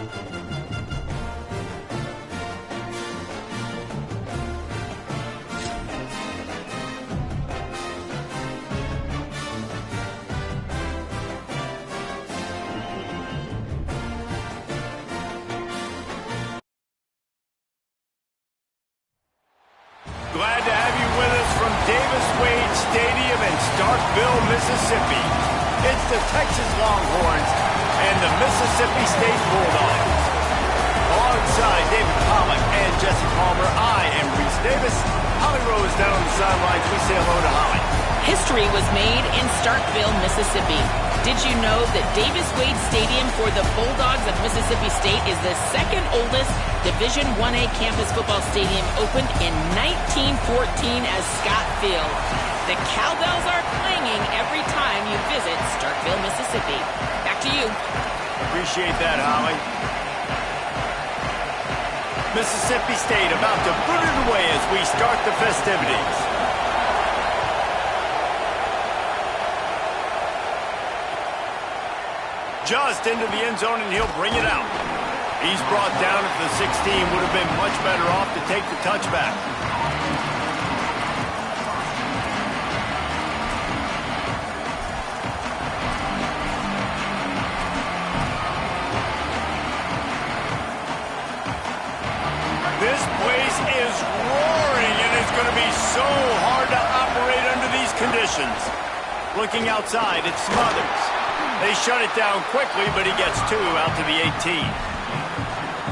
Glad to have you with us from Davis Wade Stadium in Starkville, Mississippi. It's the Texas Longhorns and the Mississippi State Bulldogs. Alongside David Pollock and Jesse Palmer, I am Reese Davis. Holly Rose down on the sidelines. We say hello to Holly. History was made in Starkville, Mississippi. Did you know that Davis Wade Stadium for the Bulldogs of Mississippi State is the second oldest Division I-A campus football stadium, opened in 1914 as Scott Field? The cowbells are clanging every time you visit Starkville, Mississippi. Back to you. Appreciate that, Holly. Mississippi State about to put it away as we start the festivities. Just into the end zone, and he'll bring it out. He's brought down at the 16. Would have been much better off to take the touchback. This place is roaring, and it's going to be so hard to operate under these conditions. Looking outside, it's Smothers. They shut it down quickly, but he gets 2 out to the 18.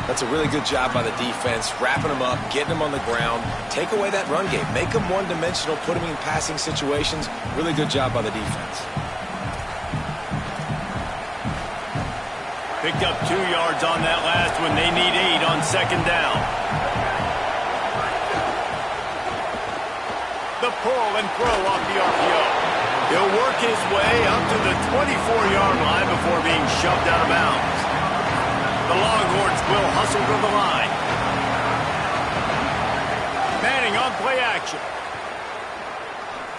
That's a really good job by the defense, wrapping them up, getting them on the ground. Take away that run game. Make them one-dimensional, put them in passing situations. Really good job by the defense. Picked up 2 yards on that last one. They need 8 on second down. The pull and throw off the RPO. He'll work his way up to the 24-yard line before being shoved out of bounds. The Longhorns will hustle to the line. Manning on play action.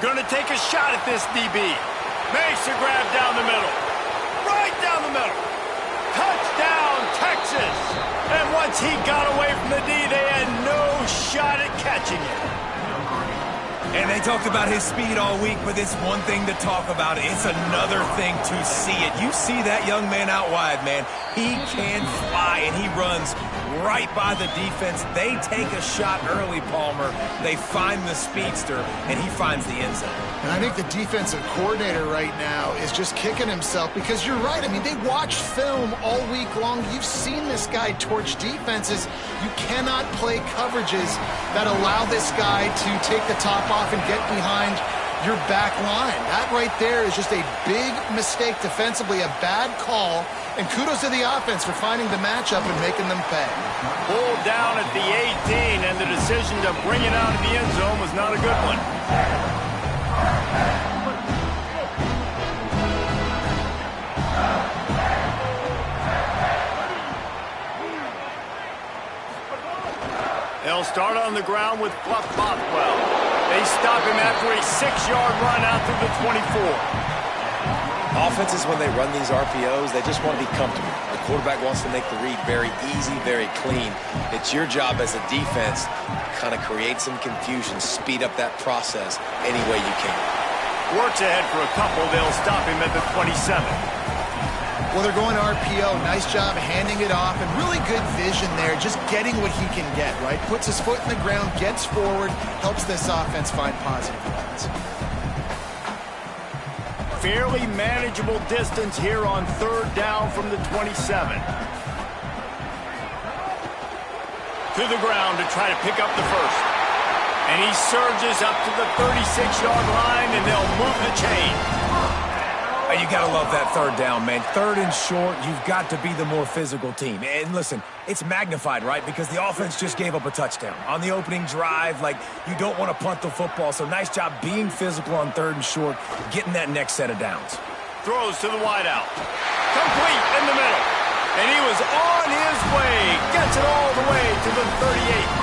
Going to take a shot at this DB. Makes a grab down the middle. Right down the middle. Touchdown, Texas. And once he got away from the D, they had no shot at catching it. And they talked about his speed all week, but it's one thing to talk about. It's another thing to see it. You see that young man out wide, man. He can fly, and he runs right by the defense. They take a shot early, Palmer. They find the speedster, and he finds the end zone. And I think the defensive coordinator right now is just kicking himself because you're right. I mean, they watched film all week long. You've seen this guy torch defenses. You cannot play coverages that allow this guy to take the top off and get behind your back line. That right there is just a big mistake defensively, a bad call. And kudos to the offense for finding the matchup and making them pay. Pulled down at the 18, and the decision to bring it out of the end zone was not a good one. They'll start on the ground with Fluff Bothwell. They stop him after a 6-yard run out to the 24. Offenses, when they run these RPOs, they just want to be comfortable. The quarterback wants to make the read very easy, very clean. It's your job as a defense to kind of create some confusion, speed up that process any way you can. Works ahead for a couple. They'll stop him at the 27. Well, they're going RPO. Nice job handing it off, and really good vision there, just getting what he can get, right? Puts his foot in the ground, gets forward, helps this offense find positive yards. Fairly manageable distance here on third down from the 27. To the ground to try to pick up the first. And he surges up to the 36-yard line, and they'll move the chain. You got to love that third down, man. Third and short, you've got to be the more physical team. And listen, it's magnified, right? Because the offense just gave up a touchdown. On the opening drive, like, you don't want to punt the football. So nice job being physical on third and short, getting that next set of downs. Throws to the wideout. Complete in the middle. And he was on his way. Gets it all the way to the 38.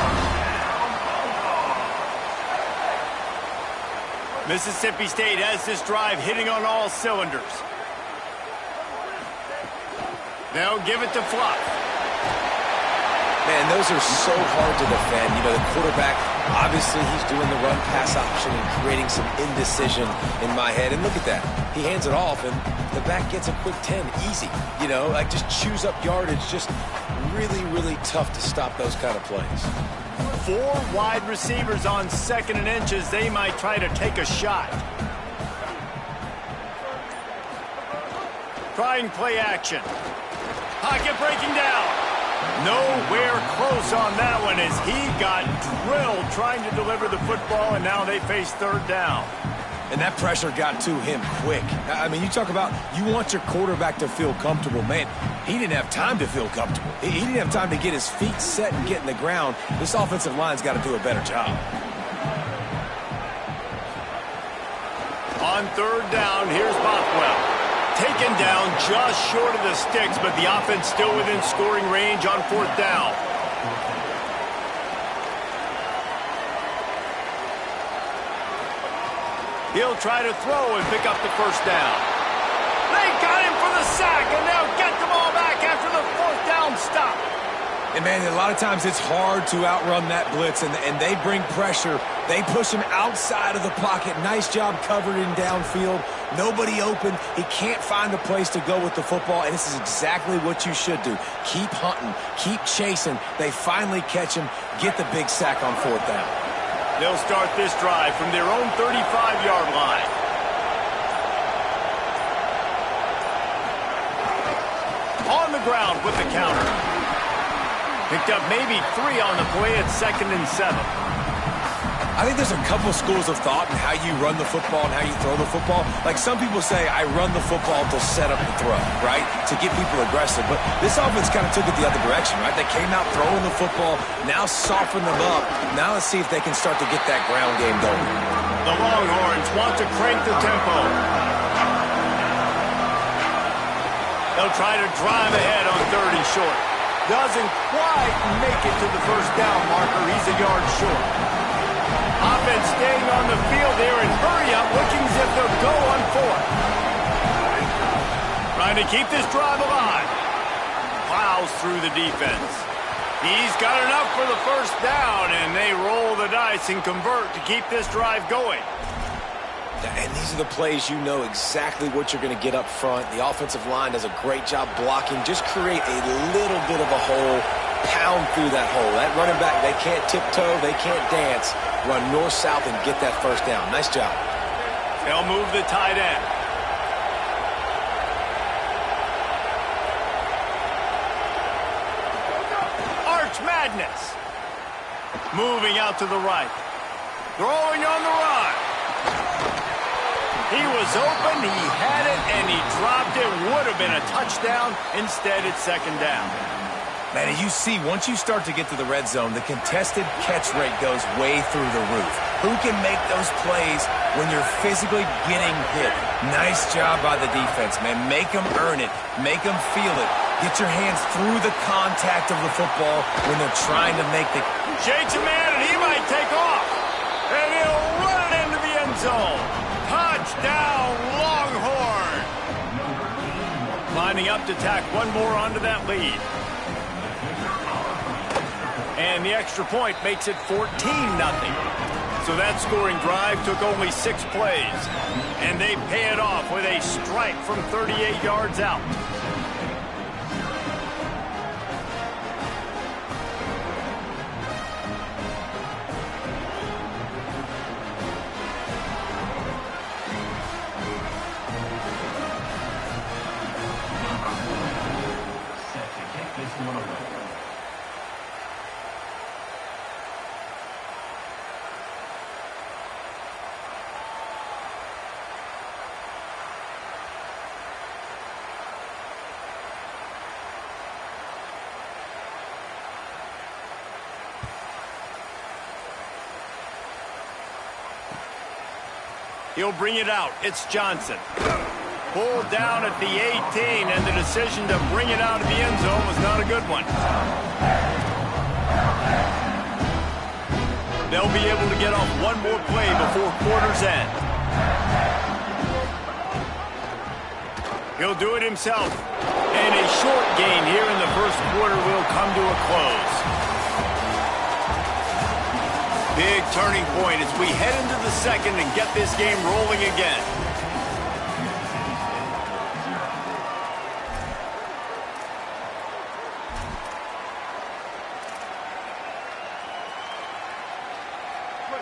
Mississippi State has this drive hitting on all cylinders. They'll give it to Fluff. Man, those are so hard to defend. You know, the quarterback, obviously he's doing the run-pass option and creating some indecision in my head. And look at that. He hands it off, and the back gets a quick 10. Easy. You know, like just chews up yardage. Just really, really tough to stop those kind of plays. 4 wide receivers on 2nd and inches. They might try to take a shot. Trying play action. Pocket breaking down. Nowhere close on that one as he got drilled trying to deliver the football, and now they face 3rd down. And that pressure got to him quick. I mean, you talk about you want your quarterback to feel comfortable. Man, he didn't have time to feel comfortable. He didn't have time to get his feet set and get in the ground. This offensive line's got to do a better job. On 3rd down, here's Bothwell. Taken down just short of the sticks, but the offense still within scoring range on 4th down. He'll try to throw and pick up the 1st down. They got him for the sack, and they'll get the ball back after the 4th down stop. And, man, a lot of times it's hard to outrun that blitz, and they bring pressure. They push him outside of the pocket. Nice job covered in downfield. Nobody open. He can't find a place to go with the football, and this is exactly what you should do. Keep hunting. Keep chasing. They finally catch him. Get the big sack on 4th down. They'll start this drive from their own 35-yard line. On the ground with the counter. Picked up maybe 3 on the play at 2nd and 7. I think there's a couple schools of thought in how you run the football and how you throw the football. Like some people say, I run the football to set up the throw, right? To get people aggressive. But this offense kind of took it the other direction, right? They came out throwing the football, now soften them up. Now let's see if they can start to get that ground game going. The Longhorns want to crank the tempo. They'll try to drive ahead on 3rd and short. Doesn't quite make it to the 1st down marker. He's a yard short. Offense staying on the field there in hurry up, looking as if they'll go on 4th. Trying to keep this drive alive. Plows through the defense. He's got enough for the 1st down, and they roll the dice and convert to keep this drive going. And these are the plays you know exactly what you're going to get up front. The offensive line does a great job blocking. Just create a little bit of a hole, pound through that hole. That running back, they can't tiptoe, they can't dance. Run north-south and get that 1st down. Nice job. They'll move the tight end. Arch Madness. Moving out to the right. Throwing on the run. He was open, he had it, and he dropped it. Would have been a touchdown. Instead, it's 2nd down. Man, and you see, once you start to get to the red zone, the contested catch rate goes way through the roof. Who can make those plays when you're physically getting hit? Nice job by the defense, man. Make them earn it. Make them feel it. Get your hands through the contact of the football when they're trying to make the... Shakes a man, and he might take off. And he'll run it into the end zone. Touchdown, Longhorn. Lining up to tack one more onto that lead. And the extra point makes it 14-0. So that scoring drive took only 6 plays. And they pay it off with a strike from 38 yards out. He'll bring it out. It's Johnson. Pulled down at the 18, and the decision to bring it out of the end zone was not a good one. They'll be able to get off one more play before quarter's end. He'll do it himself. And a short gain here in the first quarter will come to a close. Big turning point as we head into the second and get this game rolling again.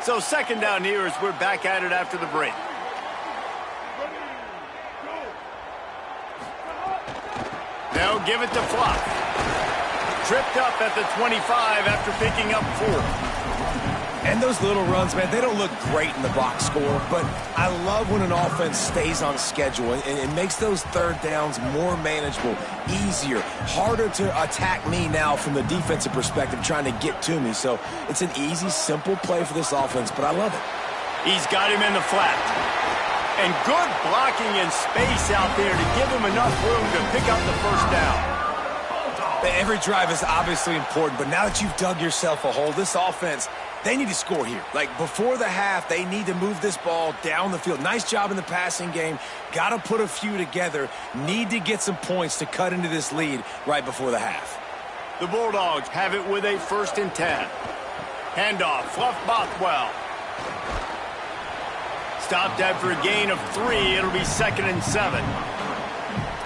So second down here as we're back at it after the break. They'll give it to Fluff. Tripped up at the 25 after picking up 4. And those little runs, man, they don't look great in the box score, but I love when an offense stays on schedule and it makes those third downs more manageable, easier, harder to attack me now from the defensive perspective trying to get to me. So it's an easy, simple play for this offense, but I love it. He's got him in the flat. And good blocking and space out there to give him enough room to pick up the first down. Every drive is obviously important, but now that you've dug yourself a hole, this offense, they need to score here. Like, before the half, they need to move this ball down the field. Nice job in the passing game. Got to put a few together. Need to get some points to cut into this lead right before the half. The Bulldogs have it with a 1st and 10. Handoff, Fluff Bothwell. Stopped after a gain of 3. It'll be 2nd and 7.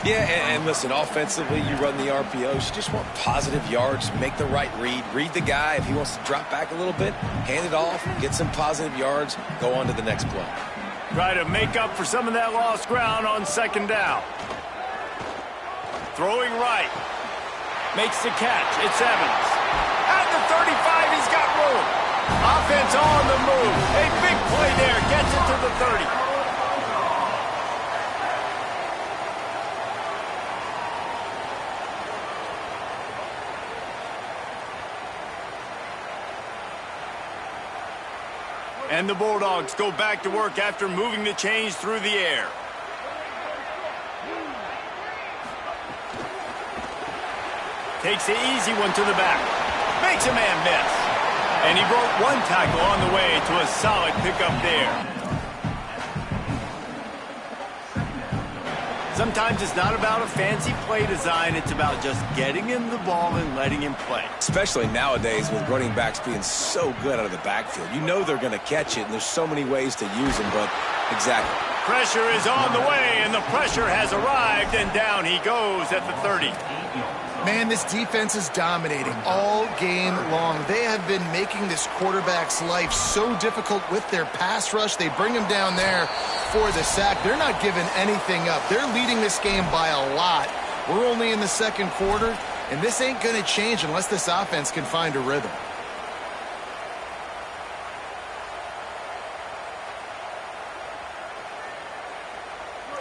Yeah, and listen, offensively, you run the RPOs. You just want positive yards, make the right read. Read the guy. If he wants to drop back a little bit, hand it off, get some positive yards, go on to the next play. Try to make up for some of that lost ground on 2nd down. Throwing right. Makes the catch. It's Evans. At the 35, he's got room. Offense on the move. A big play there. Gets it to the 30. And the Bulldogs go back to work after moving the chains through the air. Takes the easy one to the back. Makes a man miss. And he broke 1 tackle on the way to a solid pickup there. Sometimes it's not about a fancy play design. It's about just getting him the ball and letting him play. Especially nowadays with running backs being so good out of the backfield. You know they're going to catch it, and there's so many ways to use them, but exactly. Pressure is on the way, and the pressure has arrived, and down he goes at the 30. Man, this defense is dominating all game long. They have been making this quarterback's life so difficult with their pass rush. They bring him down there for the sack. They're not giving anything up. They're leading this game by a lot. We're only in the 2nd quarter, and this ain't going to change unless this offense can find a rhythm.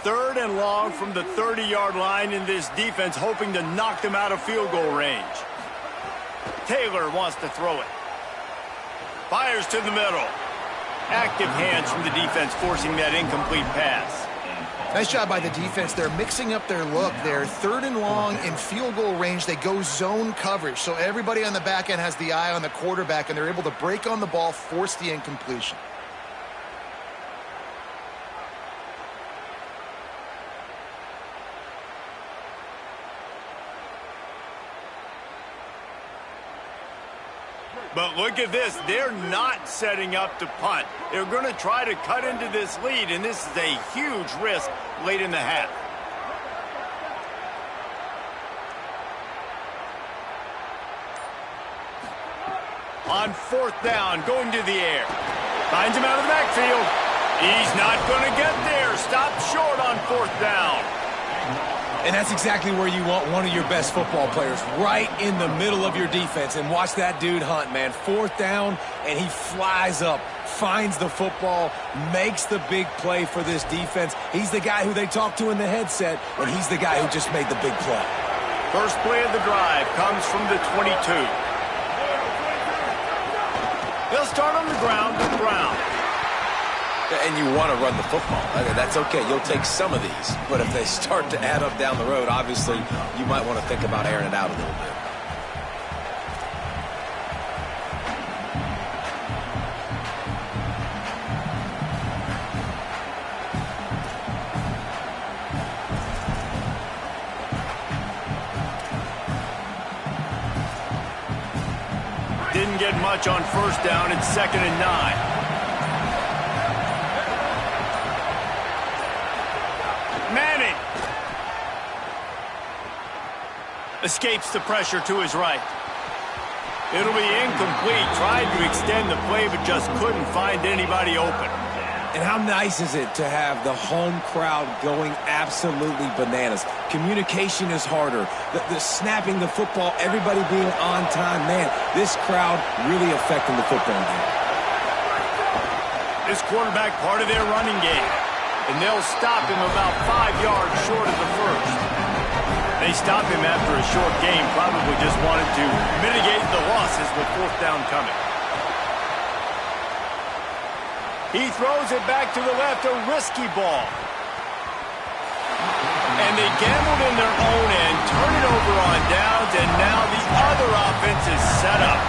Third and long from the 30-yard line in this defense, hoping to knock them out of field goal range. Taylor wants to throw it. Fires to the middle. Active hands from the defense, forcing that incomplete pass. Nice job by the defense. They're mixing up their look. They're 3rd and long in field goal range. They go zone coverage, so everybody on the back end has the eye on the quarterback, and they're able to break on the ball, force the incompletion. But look at this. They're not setting up to punt. They're going to try to cut into this lead, and this is a huge risk late in the half. On 4th down, going to the air. Finds him out of the backfield. He's not going to get there. Stopped short on 4th down. And that's exactly where you want one of your best football players, right in the middle of your defense. And watch that dude hunt, man. 4th down, and he flies up, finds the football, makes the big play for this defense. He's the guy who they talk to in the headset, and he's the guy who just made the big play. First play of the drive comes from the 22. They'll start on the ground with Brown. And you want to run the football. That's okay. You'll take some of these. But if they start to add up down the road, obviously, you might want to think about airing it out a little bit. didn't get much on first down. It's 2nd and 9. Manning escapes the pressure to his right. It'll be incomplete. Tried to extend the play, but just couldn't find anybody open. And how nice is it to have the home crowd going absolutely bananas? Communication is harder. The snapping the football, everybody being on time. Man, this crowd really affecting the football game. This quarterback part of their running game. And they'll stop him about 5 yards short of the first. They stop him after a short game. Probably just wanted to mitigate the losses with 4th down coming. He throws it back to the left, a risky ball. And they gambled in their own end, turn it over on downs, and now the other offense is set up.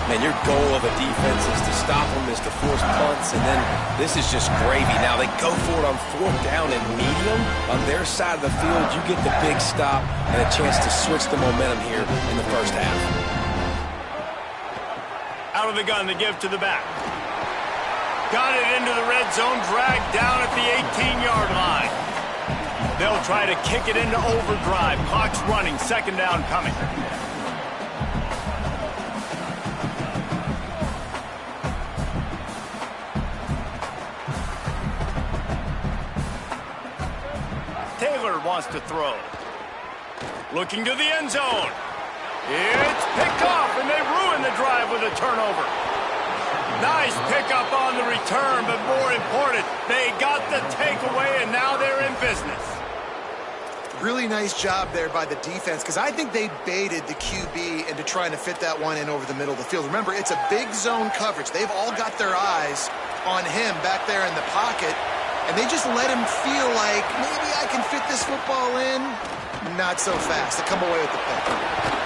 Man, your goal of a defense is to stop them, is to force punts, and then this is just gravy. Now they go for it on 4th down and medium. On their side of the field, you get the big stop and a chance to switch the momentum here in the first half. Out of the gun, the give to the back. Got it into the red zone, dragged down at the 18-yard line. They'll try to kick it into overdrive. Clock's running, 2nd down coming. Taylor wants to throw. Looking to the end zone. It's picked off, and they ruin the drive with a turnover. Nice pickup on the return, but more important, they got the takeaway, and now they're in business. Really nice job there by the defense, because I think they baited the QB into trying to fit that one in over the middle of the field. Remember, it's a big zone coverage. They've all got their eyes on him back there in the pocket, and they just let him feel like, maybe I can fit this football in. Not so fast. They come away with the pick.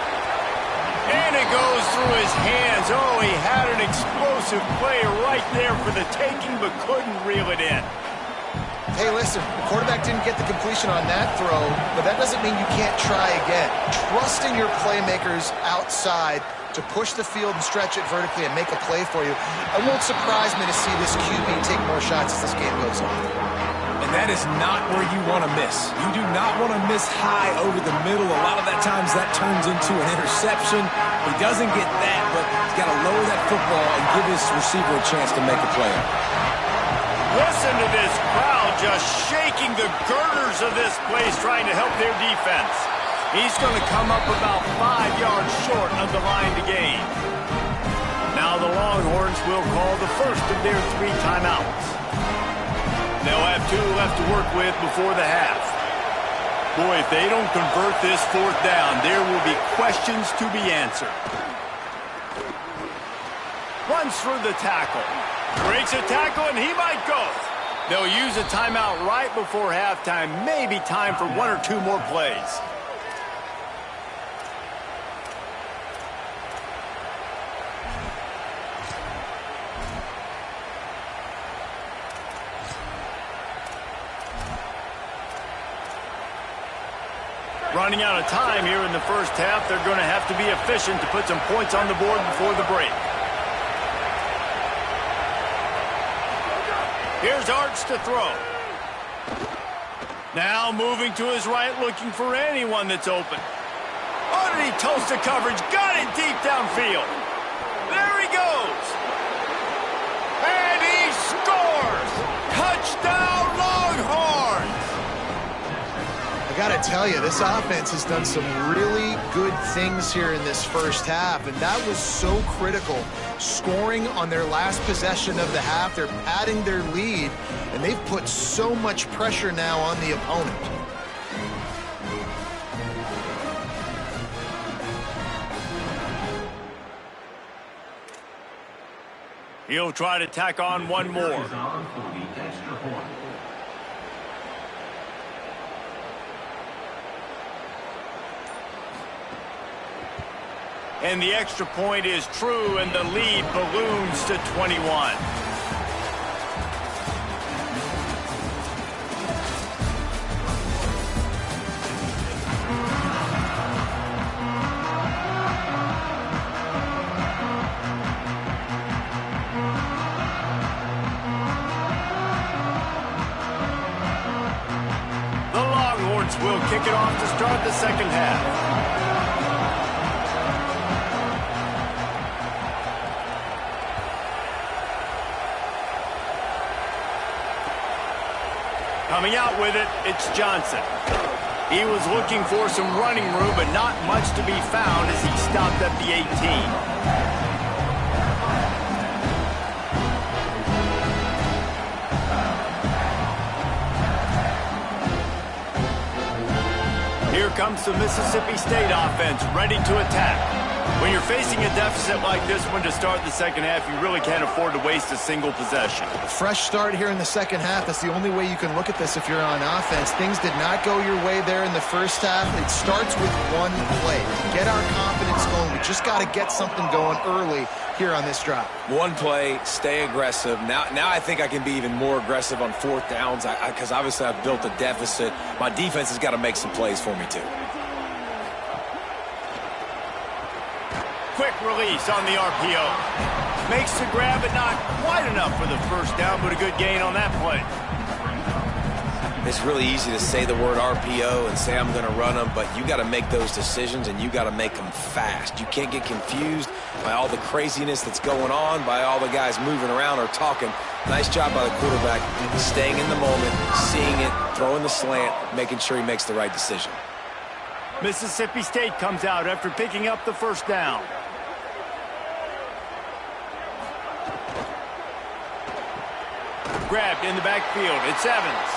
And it goes through his hands. Oh, he had an explosive play right there for the taking, but couldn't reel it in. Hey, listen, the quarterback didn't get the completion on that throw, but that doesn't mean you can't try again. Trusting your playmakers outside to push the field and stretch it vertically and make a play for you. It won't surprise me to see this QB take more shots as this game goes on. And that is not where you want to miss. You do not want to miss high over the middle. A lot of that times that turns into an interception. He doesn't get that, but he's got to lower that football and give his receiver a chance to make a play. Listen to this crowd just shaking the girders of this place, trying to help their defense. He's going to come up about 5 yards short of the line to gain. Now the Longhorns will call the first of their 3 timeouts. They'll have 2 left to work with before the half. Boy, if they don't convert this 4th down, there will be questions to be answered. Runs through the tackle. Breaks a tackle, and he might go. They'll use a timeout right before halftime. Maybe time for 1 or 2 more plays. Running out of time here in the first half. They're going to have to be efficient to put some points on the board before the break. Here's Arch to throw. Now moving to his right, looking for anyone that's open. Underneath toast of coverage, got it deep downfield. There he goes. And he scores. Touchdown, Longhorns. I got to tell you, this offense has done some really good things here in this first half, and that was so critical. Scoring on their last possession of the half, they're padding their lead, and they've put so much pressure now on the opponent. He'll try to tack on one more. And the extra point is true, and the lead balloons to 21. will kick it off to start the second half. Coming out with it, it's Johnson. He was looking for some running room, but not much to be found as he stopped at the 18. Here comes the Mississippi State offense, ready to attack. When you're facing a deficit like this one to start the second half, you really can't afford to waste a single possession. Fresh start here in the second half. That's the only way you can look at this if you're on offense. Things did not go your way there in the first half. It starts with one play. To get our confidence going, we just got to get something going early here on this drive. One play, stay aggressive. Now I think I can be even more aggressive on fourth downs because obviously I've built a deficit. My defense has got to make some plays for me too. Quick release on the RPO. Makes the grab, but not quite enough for the first down, but a good gain on that play. It's really easy to say the word RPO and say I'm going to run them, but you got to make those decisions and you got to make them fast. You can't get confused by all the craziness that's going on, by all the guys moving around or talking. Nice job by the quarterback, staying in the moment, seeing it, throwing the slant, making sure he makes the right decision. Mississippi State comes out after picking up the first down. Grabbed in the backfield. It's Evans.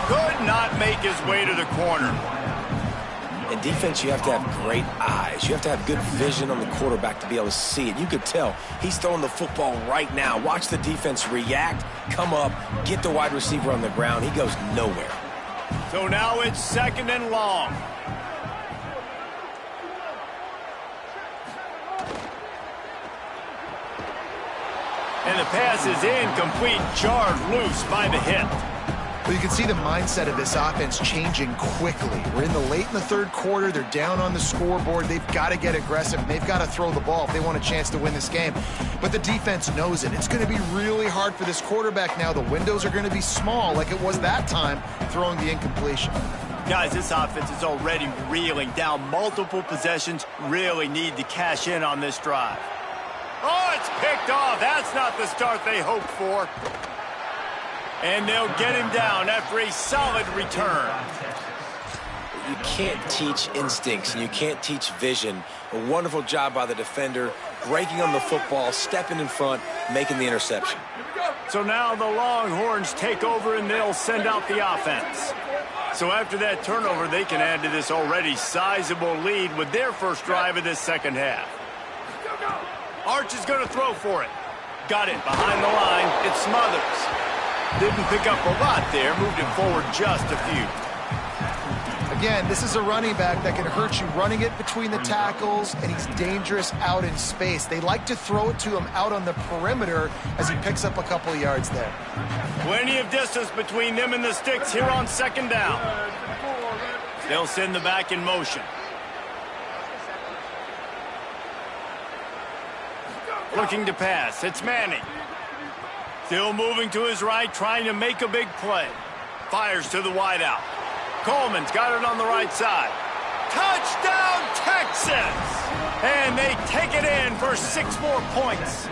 Could not make his way to the corner. In defense, you have to have great eyes. You have to have good vision on the quarterback to be able to see it. You could tell he's throwing the football right now. Watch the defense react, come up, get the wide receiver on the ground. He goes nowhere. So now it's second and long. And the pass is incomplete, jarred loose by the hip. Well, you can see the mindset of this offense changing quickly. We're in the third quarter. They're down on the scoreboard. They've got to get aggressive. They've got to throw the ball if they want a chance to win this game. But the defense knows it. It's going to be really hard for this quarterback now. The windows are going to be small like it was that time throwing the incompletion. Guys, this offense is already reeling down multiple possessions. Really need to cash in on this drive. Oh, it's picked off. That's not the start they hoped for. And they'll get him down after a solid return. You can't teach instincts and you can't teach vision. A wonderful job by the defender, breaking on the football, stepping in front, making the interception. So now the Longhorns take over and they'll send out the offense. So after that turnover, they can add to this already sizable lead with their first drive of this second half. Arch is going to throw for it. Got it behind the line. It's Smothers. Didn't pick up a lot there. Moved it forward just a few. Again, this is a running back that can hurt you running it between the tackles, and he's dangerous out in space. They like to throw it to him out on the perimeter as he picks up a couple of yards there. Plenty of distance between them and the sticks here on second down. They'll send the back in motion. Looking to pass. It's Manning. Still moving to his right, trying to make a big play. Fires to the wideout. Coleman's got it on the right side. Touchdown, Texas! And they take it in for 6 more points.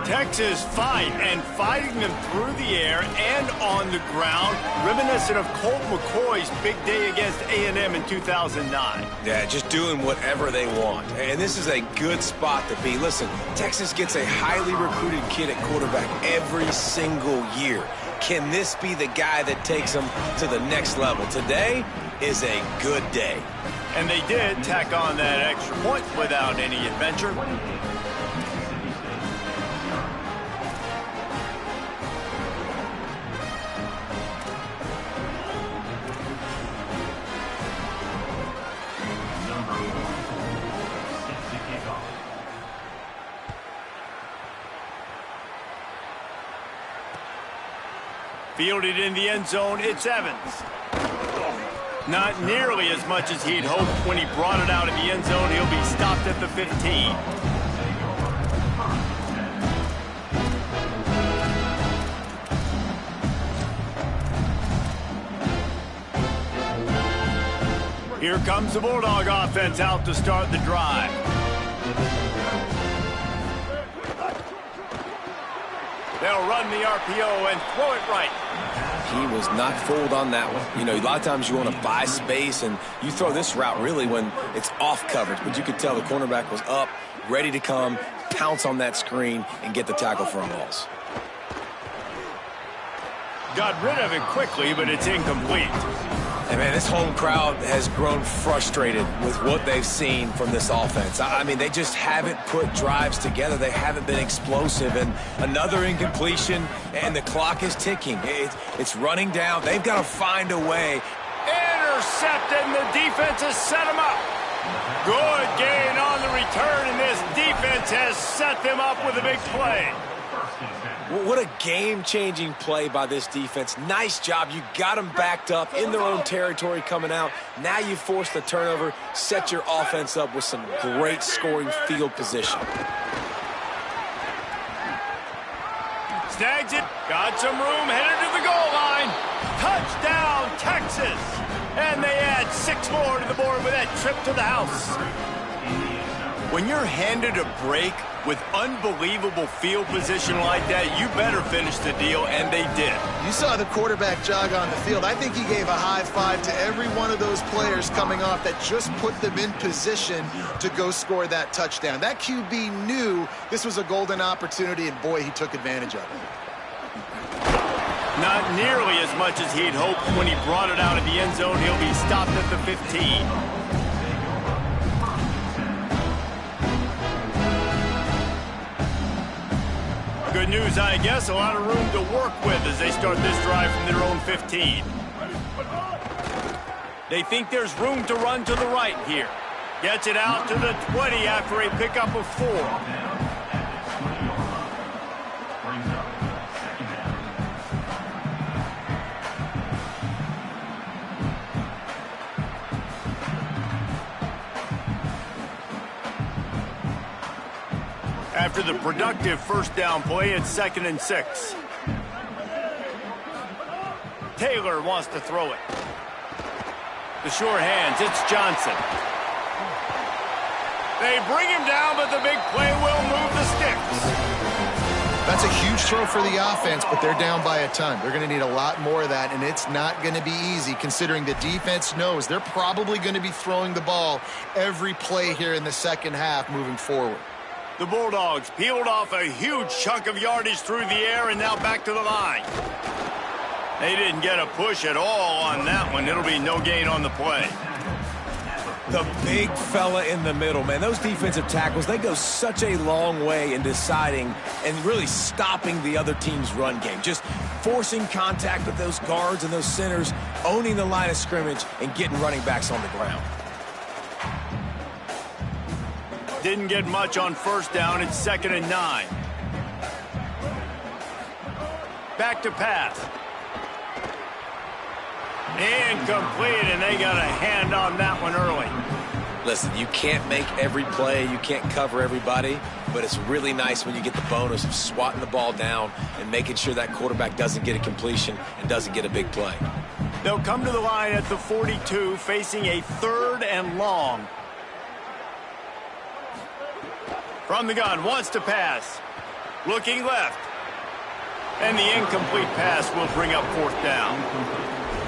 Texas fighting them through the air and on the ground, reminiscent of Colt McCoy's big day against A&M in 2009. Yeah, just doing whatever they want. And this is a good spot to be. Listen, Texas gets a highly recruited kid at quarterback every single year. Can this be the guy that takes them to the next level? Today is a good day. And they did tack on that extra point without any adventure. Fielded in the end zone, it's Evans. Not nearly as much as he'd hoped when he brought it out of the end zone. He'll be stopped at the 15. Here comes the Bulldog offense out to start the drive. They'll run the RPO and throw it right. He was not fooled on that one. You know, a lot of times you want to buy space, and you throw this route really when it's off coverage. But you could tell the cornerback was up, ready to come, pounce on that screen, and get the tackle for a loss. Got rid of it quickly, but it's incomplete. And, man, this home crowd has grown frustrated with what they've seen from this offense. I mean, they just haven't put drives together. They haven't been explosive. And another incompletion, and the clock is ticking. It's running down. They've got to find a way. Intercepted, and the defense has set them up. Good gain on the return, and this defense has set them up with a big play. What a game-changing play by this defense. Nice job. You got them backed up in their own territory coming out. Now you force the turnover, set your offense up with some great scoring field position. Snags it. Got some room, headed to the goal line. Touchdown, Texas. And they add 6 more to the board with that trip to the house. When you're handed a break with unbelievable field position like that, you better finish the deal, and they did. You saw the quarterback jog on the field. I think he gave a high five to every one of those players coming off that just put them in position to go score that touchdown. That QB knew this was a golden opportunity, and boy, he took advantage of it. Not nearly as much as he'd hoped when he brought it out of the end zone. He'll be stopped at the 15. Good news, I guess. A lot of room to work with as they start this drive from their own 15. They think there's room to run to the right here. Gets it out to the 20 after a pickup of 4. After the productive first down play, it's 2nd and 6. Taylor wants to throw it. The sure hands, it's Johnson. They bring him down, but the big play will move the sticks. That's a huge throw for the offense, but they're down by a ton. They're going to need a lot more of that, and it's not going to be easy considering the defense knows they're probably going to be throwing the ball every play here in the second half moving forward. The Bulldogs peeled off a huge chunk of yardage through the air and now back to the line. They didn't get a push at all on that one. It'll be no gain on the play. The big fella in the middle, man. Those defensive tackles, they go such a long way in deciding and really stopping the other team's run game. Just forcing contact with those guards and those centers, owning the line of scrimmage, and getting running backs on the ground. Didn't get much on first down. It's 2nd and 9. Back to pass. Incomplete, and they got a hand on that one early. Listen, you can't make every play. You can't cover everybody, but it's really nice when you get the bonus of swatting the ball down and making sure that quarterback doesn't get a completion and doesn't get a big play. They'll come to the line at the 42, facing a 3rd and long. From the gun, wants to pass. Looking left. And the incomplete pass will bring up 4th down.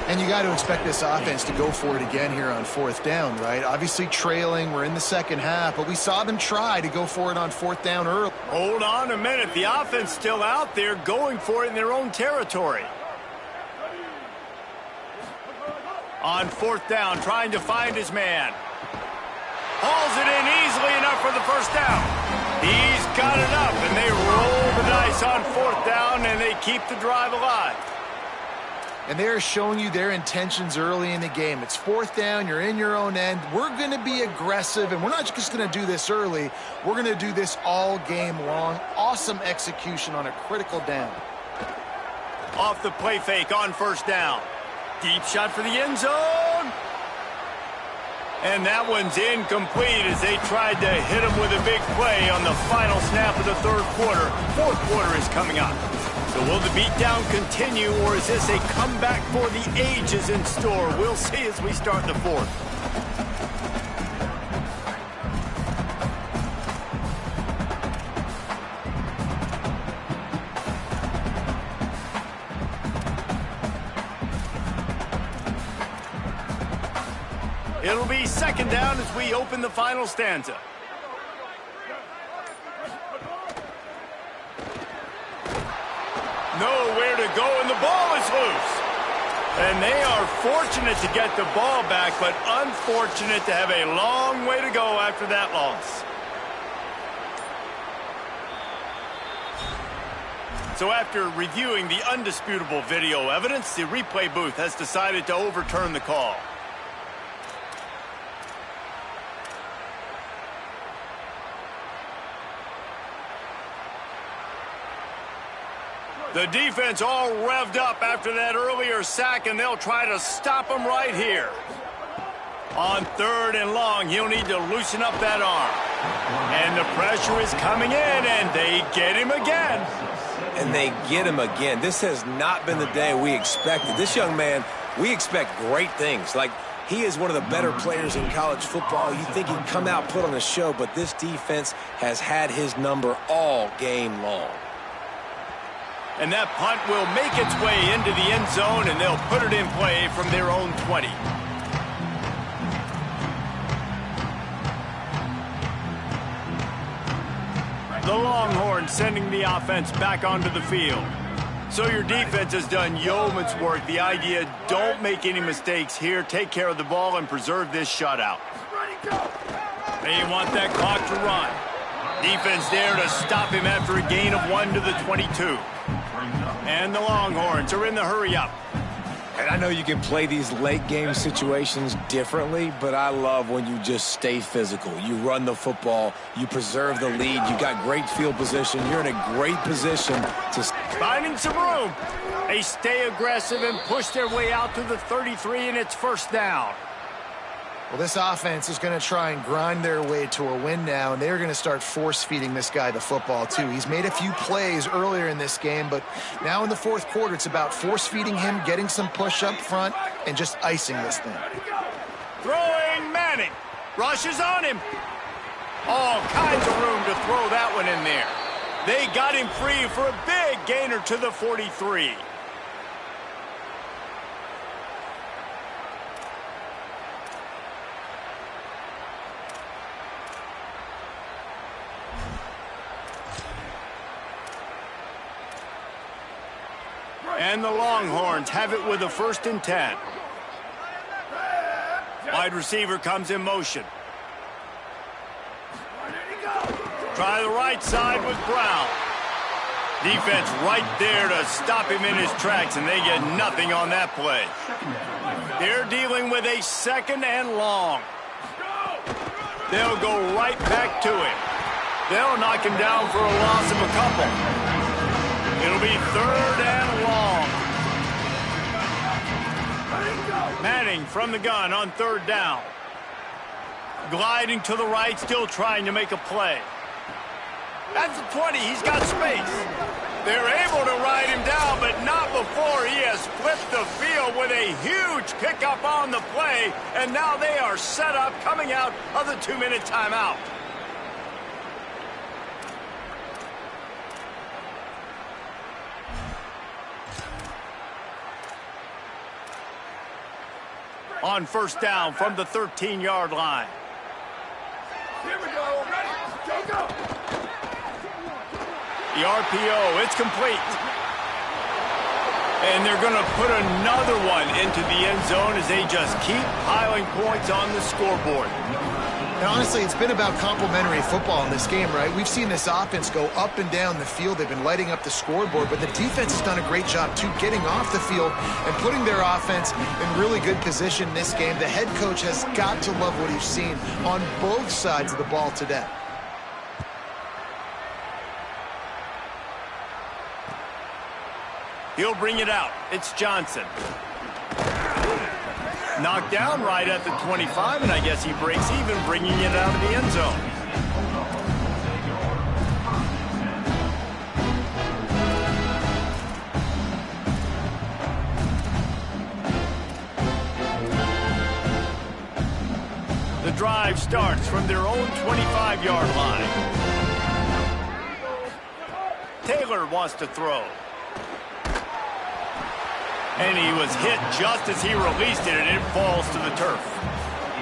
And you got to expect this offense to go for it again here on 4th down, right? Obviously trailing, we're in the second half, but we saw them try to go for it on 4th down early. Hold on a minute. The offense still out there going for it in their own territory. On 4th down, trying to find his man. Hauls it in easily enough for the first down. He's got it up, and they roll the dice on 4th down, and they keep the drive alive. And they're showing you their intentions early in the game. It's 4th down, you're in your own end. We're going to be aggressive, and we're not just going to do this early. We're going to do this all game long. Awesome execution on a critical down. Off the play fake on 1st down. Deep shot for the end zone. And that one's incomplete as they tried to hit him with a big play on the final snap of the 3rd quarter. 4th quarter is coming up. So will the beatdown continue, or is this a comeback for the ages in store? We'll see as we start the 4th. It'll be second down as we open the final stanza. Nowhere to go, and the ball is loose. And they are fortunate to get the ball back, but unfortunate to have a long way to go after that loss. So after reviewing the undisputable video evidence, the replay booth has decided to overturn the call. The defense all revved up after that earlier sack, and they'll try to stop him right here. On third and long, he'll need to loosen up that arm. And the pressure is coming in, and they get him again. And they get him again. This has not been the day we expected. This young man, we expect great things. Like, he is one of the better players in college football. You think he'd come out, put on a show, but this defense has had his number all game long. And that punt will make its way into the end zone, and they'll put it in play from their own 20. The Longhorns sending the offense back onto the field. So your defense has done yeoman's work. The idea, don't make any mistakes here. Take care of the ball and preserve this shutout. They want that clock to run. Defense there to stop him after a gain of 1 to the 22. And the Longhorns are in the hurry-up. And I know you can play these late-game situations differently, but I love when you just stay physical. You run the football, you preserve the lead, you got great field position, you're in a great position to... Finding some room. They stay aggressive and push their way out to the 33, and it's first down. Well, this offense is going to try and grind their way to a win now, and they're going to start force-feeding this guy the football, too. He's made a few plays earlier in this game, but now in the fourth quarter, it's about force-feeding him, getting some push up front, and just icing this thing. Throwing Manning. Rushes on him. All kinds of room to throw that one in there. They got him free for a big gainer to the 43. And the Longhorns have it with a 1st and 10. Wide receiver comes in motion. Try the right side with Brown. Defense right there to stop him in his tracks, and they get nothing on that play. They're dealing with a 2nd and long. They'll go right back to him. They'll knock him down for a loss of a couple. It'll be 3rd and long. Manning from the gun on 3rd down. Gliding to the right, still trying to make a play. That's the 20. He's got space. They're able to ride him down, but not before he has flipped the field with a huge pickup on the play, and now they are set up coming out of the 2-minute timeout. On 1st down from the 13-yard line. Here we go. Ready? Go. The RPO, it's complete. And they're going to put another one into the end zone as they just keep piling points on the scoreboard. And honestly, it's been about complementary football in this game, right? We've seen this offense go up and down the field. They've been lighting up the scoreboard, but the defense has done a great job, too, getting off the field and putting their offense in really good position in this game. The head coach has got to love what he's seen on both sides of the ball today. He'll bring it out. It's Johnson. Knocked down right at the 25, and I guess he breaks even, bringing it out of the end zone. The drive starts from their own 25-yard line. Taylor wants to throw. And he was hit just as he released it, and it falls to the turf.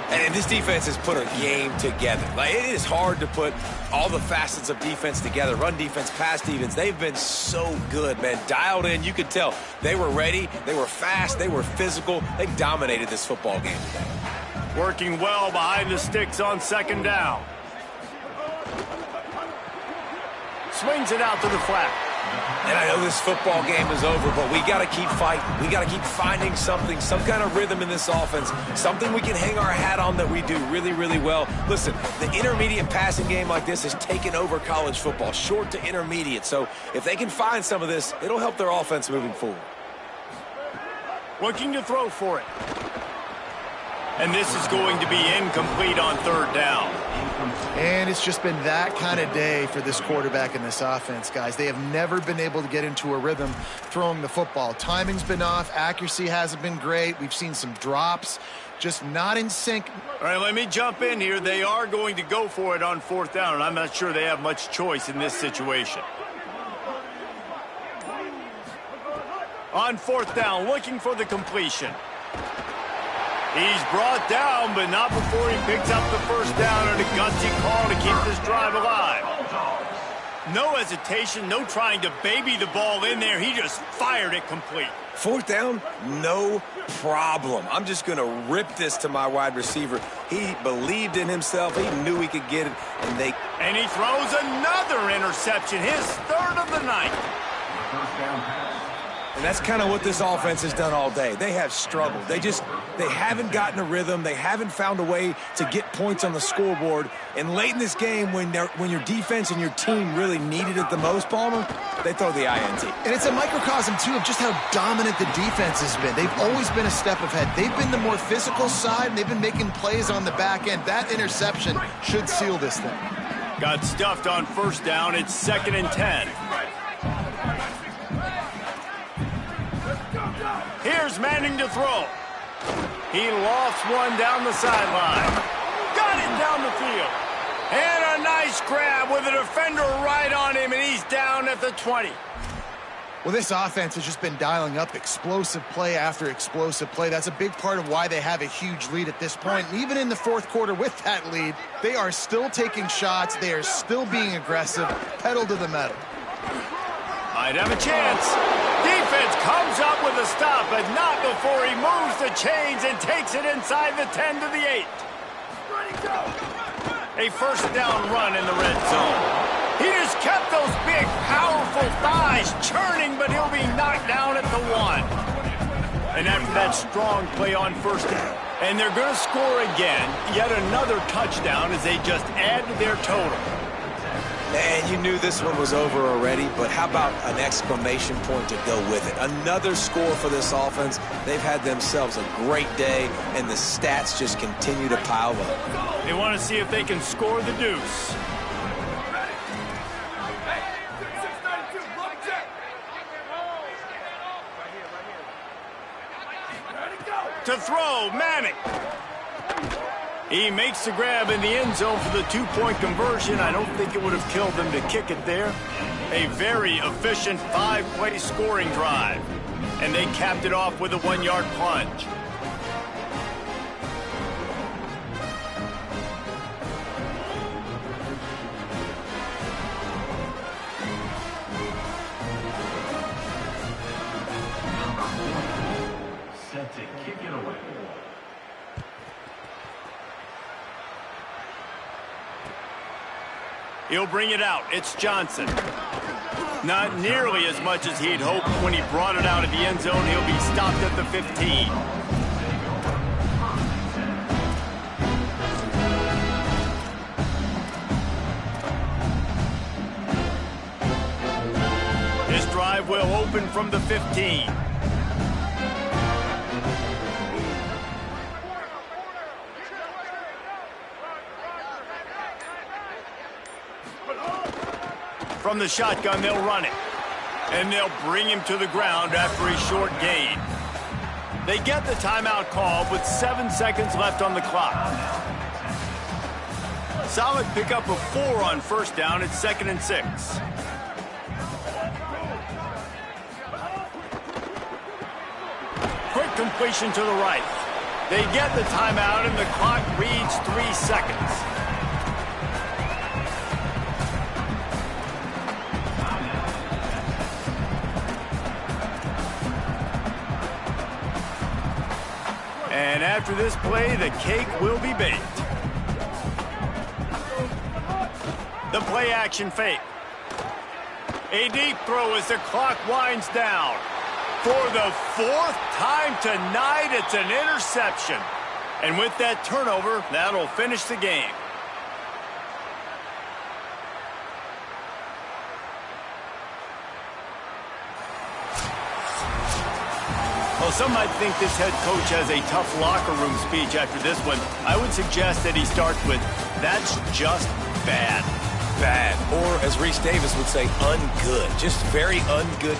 And this defense has put a game together. Like, it is hard to put all the facets of defense together. Run defense, pass defense. They've been so good, man. Dialed in. You could tell they were ready. They were fast. They were physical. They dominated this football game today. Working well behind the sticks on second down. Swings it out to the flat. And I know this football game is over, but we got to keep fighting. We got to keep finding something, some kind of rhythm in this offense, something we can hang our hat on that we do really, really well. Listen, the intermediate passing game like this has taken over college football, short to intermediate. So if they can find some of this, it'll help their offense moving forward. Looking to throw for it. And this is going to be incomplete on third down. And it's just been that kind of day for this quarterback and this offense, guys. They have never been able to get into a rhythm throwing the football. Timing's been off. Accuracy hasn't been great. We've seen some drops. Just not in sync. All right, let me jump in here. They are going to go for it on fourth down, and I'm not sure they have much choice in this situation. On fourth down, looking for the completion. He's brought down, but not before he picks up the first down and a gutsy call to keep this drive alive. No hesitation, no trying to baby the ball in there. He just fired it complete. Fourth down, no problem. I'm just going to rip this to my wide receiver. He believed in himself. He knew he could get it, and he throws another interception, his third of the night. And that's kind of what this offense has done all day. They have struggled. They haven't gotten a rhythm. They haven't found a way to get points on the scoreboard. And late in this game, when your defense and your team really needed it the most, Palmer, they throw the INT. And it's a microcosm, too, of just how dominant the defense has been. They've always been a step ahead. They've been the more physical side, and they've been making plays on the back end. That interception should seal this thing. Got stuffed on first down. It's 2nd and 10. Here's Manning to throw. He lofts one down the sideline. Got it down the field. And a nice grab with a defender right on him, and he's down at the 20. Well, this offense has just been dialing up explosive play after explosive play. That's a big part of why they have a huge lead at this point. And even in the fourth quarter with that lead, they are still taking shots. They are still being aggressive, pedal to the metal. Might have a chance. Defense comes up with a stop, but not before he moves the chains and takes it inside the 10 to the 8. A first down run in the red zone. He just kept those big, powerful thighs churning, but he'll be knocked down at the 1. And after that strong play on first down, and they're going to score again, yet another touchdown as they just add to their total. And you knew this one was over already, but how about an exclamation point to go with it? Another score for this offense. They've had themselves a great day, and the stats just continue to pile up. They want to see if they can score the deuce. To throw, Manning. He makes the grab in the end zone for the 2-point conversion. I don't think it would have killed them to kick it there. A very efficient 5-play scoring drive. And they capped it off with a 1-yard plunge. Set to kick it away. He'll bring it out. It's Johnson. Not nearly as much as he'd hoped when he brought it out of the end zone. He'll be stopped at the 15. This drive will open from the 15. From the shotgun, they'll run it. And they'll bring him to the ground after a short gain. They get the timeout called with 7 seconds left on the clock. Solid pickup of 4 on first down. It's 2nd and 6. Quick completion to the right. They get the timeout, and the clock reads 3 seconds. And after this play, the cake will be baked. The play action fake. A deep throw as the clock winds down. For the 4th time tonight, it's an interception. And with that turnover, that'll finish the game. Well, some might think this head coach has a tough locker room speech after this one. I would suggest that he starts with, "That's just bad." Bad. Or, as Reese Davis would say, ungood. Just very ungood.